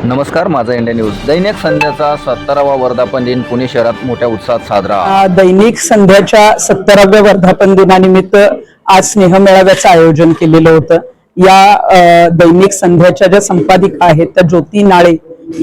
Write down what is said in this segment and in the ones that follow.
नमस्कार, माझा India news. दैनिक संध्याचा 17वा वर्धापन दिन पुणे शहरात मोठ्या उत्साहात साजरा. दैनिक संध्याच्या 17व्या वर्धापन दिनानिमित्त आज स्नेहमेळाव्याचं आयोजन केलेलं होतं. या दैनिक संध्याच्या ज्या संपादिका आहेत त्या ज्योती नाळे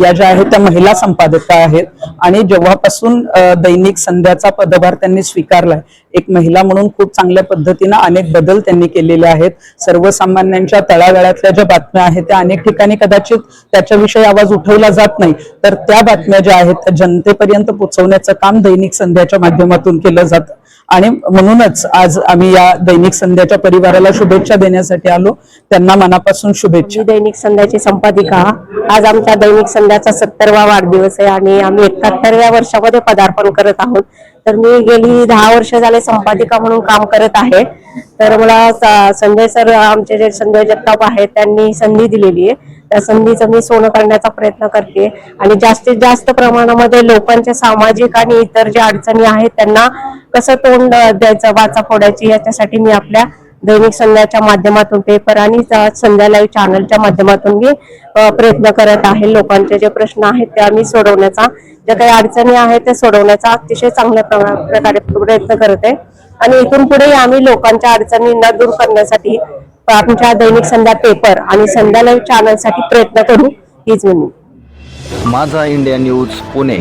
या ज्या आहेत त्या महिला संपादका आहेत आणि जेव्हापासून दैनिक संध्याचा पदभार त्यांनी स्वीकारलाय एक महिला म्हणून खूप चांगल्या पद्धतीने अनेक बदल त्यांनी केलेले आहेत. सर्वसामान्यांच्या तळागाळातल्या ज्या बातम्या आहेत त्या अनेक ठिकाणी कदाचित त्याच्याविषयी आवाज उठवला जात नाही, तर त्या बातम्या ज्या आहेत त्या जनतेपर्यंत पोहोचवण्याचं काम दैनिक संध्याच्या माध्यमातून केलं जातं आणि म्हणूनच आज आम्ही या दैनिक संध्याच्या परिवाराला शुभेच्छा देण्यासाठी आलो. त्यांना मनापासून शुभेच्छा. दैनिक संध्याची संपादिका. आज आमच्या दैनिक संध्याचा 70वा वाढदिवस आहे आणि आम्ही 71व्या वर्षामध्ये पदार्पण करत आहोत. तर मी गेली 10 वर्ष झाले संपादिका म्हणून काम करत आहे. तर मला संजय सर, आमचे जे संजय जगताप आहेत, त्यांनी संधी दिलेली आहे. त्या संधीचं मी सोनं करण्याचा प्रयत्न करते आणि जास्तीत जास्त प्रमाणामध्ये लोकांच्या सामाजिक आणि इतर ज्या अडचणी आहेत त्यांना कसं तोंड द्यायचं, वाचा फोडायची, याच्यासाठी मी आपल्या दैनिक संध्याच्या माध्यमातून, पेपर आणि संध्या लाईव्ह चॅनलच्या माध्यमातून मी प्रयत्न करत आहे. लोकांचे जे प्रश्न आहेत ते आम्ही सोडवण्याचा, ज्या काही अडचणी आहेत ते सोडवण्याचा अतिशय चांगल्या प्रकारे प्रयत्न करत आहे आणि इथून पुढे आम्ही लोकांच्या अडचणींना दूर करण्यासाठी आमच्या दैनिक संध्या पेपर आणि संध्या लाईव्ह चॅनलसाठी प्रयत्न करू, हीच विनंती. माझा इंडिया न्यूज पुणे.